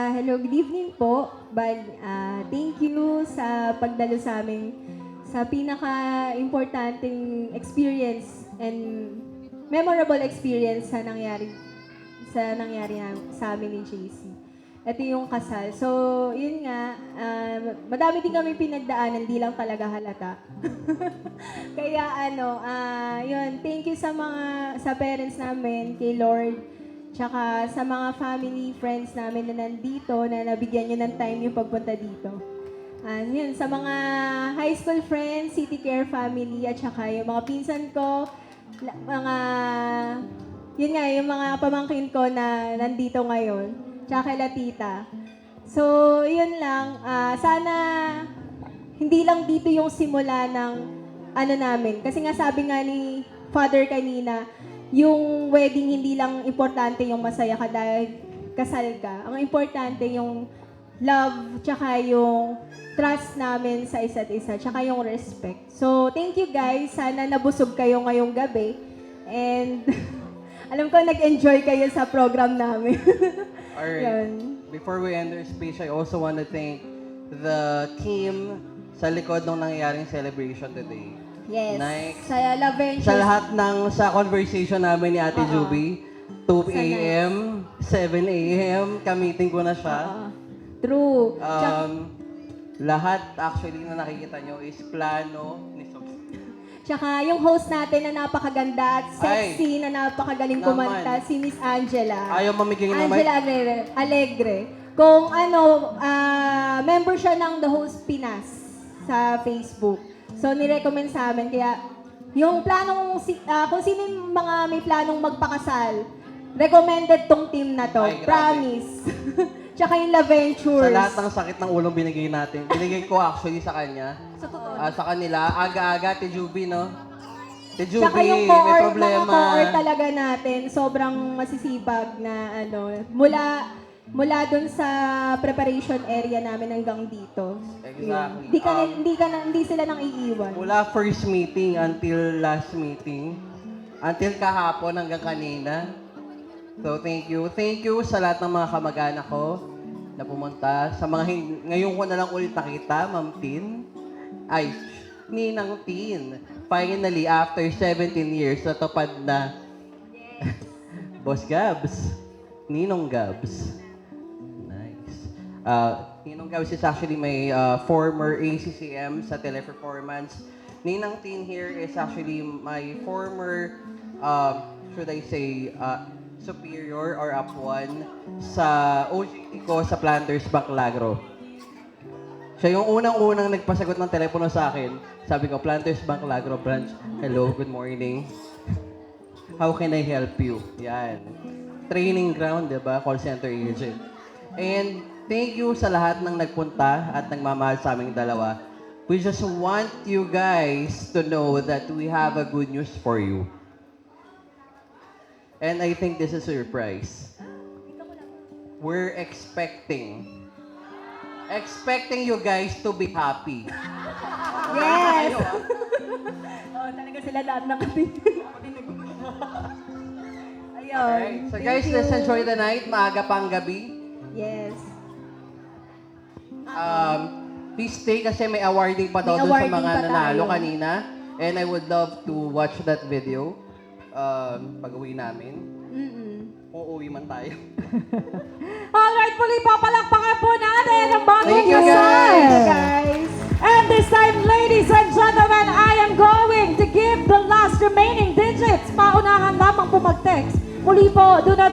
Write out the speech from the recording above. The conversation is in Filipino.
Hello, good evening po. Thank you sa pagdalo sa amin sa pinaka-importanting experience and memorable experience sa amin ni JC. Ito yung kasal. So, yun nga, madami din kami pinagdaanan, di lang talaga halata. Kaya yun, thank you sa parents namin, kay Lord, tsaka sa mga family, friends namin na nandito, na nabigyan nyo ng time yung pagpunta dito. Yun, sa mga high school friends, City Care family, at tsaka yung mga pinsan ko, yun nga, yung mga pamangkin ko na nandito ngayon, tsaka kay Tita. So, yun lang. Sana hindi lang dito yung simula ng namin. Kasi nga sabi nga ni Father kanina, yung wedding hindi lang importante yung masaya ka dahil kasal ka. Ang importante yung love, tsaka yung trust namin sa isa't isa, tsaka yung respect. So, thank you guys. Sana nabusog kayo ngayong gabi. And alam ko nag-enjoy kayo sa program namin. Alright. Before we end our speech, I also want to thank the team sa likod ng nangyayaring celebration today. Yes. Nike, Sa Love Ventures. sa lahat sa conversation namin ni Ate Juby, 2 a.m., 7 a.m., kamiting ko na siya. True. Lahat actually na nakikita nyo is plano ni Sob. Tsaka yung host natin na napakaganda at sexy, na napakagaling kumanta, si Miss Angela. Ayaw mamigay ng Angela Alegre. Kung member siya ng The Host Pinas sa Facebook. So, nirecommend sa amin. Kaya, yung planong, kung sino yung mga may planong magpakasal, recommended tong team na to. Ay, grabe. Promise. Tsaka yung La Ventures. Sa lahat ng sakit ng ulong binigay natin, binigay ko actually sa kanya. Sa kanila, aga-aga, Te Juby, no? Te Juby, Tsaka yung may mga problema. core talaga natin, sobrang masisipag na mula dun sa preparation area namin hanggang dito. Exactly. Hindi sila nang iiwan. Mula first meeting until last meeting, until kahapon hanggang kanina. So, thank you. Thank you sa lahat ng mga kamag-anak ko na pumunta. Sa mga ngayon ko na lang ulit nakita, Ma'am Tin. Ay, Ninang Tin. Finally, after 17 years, natupad na Boss Gabs. Ninong Gabs. Nice. Ninong Gabs is actually my former ACCM sa teleperformance. Ninang Tin here is actually my former, should I say, superior or up-one sa OJT ko sa Planters Baclagro. Siya yung unang-unang nagpasagot ng telepono sa akin. Sabi ko, Planters Baclagro branch. Hello, good morning. How can I help you? Yan. Training ground, diba? Call center agent. And thank you sa lahat ng nagpunta at nagmamahal sa aming dalawa. We just want you guys to know that we have a good news for you. And I think this is a surprise. We're expecting you guys to be happy. Yes! Talaga sila lahat na kami. Ayun. Alright. So guys, Thank you. let's enjoy the night. Maaga pang gabi. Yes. Please stay kasi may awarding pa daw May doon sa awarding mga pa nanalo tayo. kanina. And I would love to watch that video pag-uwi namin. Kung uuwi man tayo. Alright, muli papalakpakan po natin ang bagong Thank you, kasal. Guys. And this time, ladies and gentlemen, I am going to give the last remaining digits. Paunahan lamang po mag-text. Muli po, do not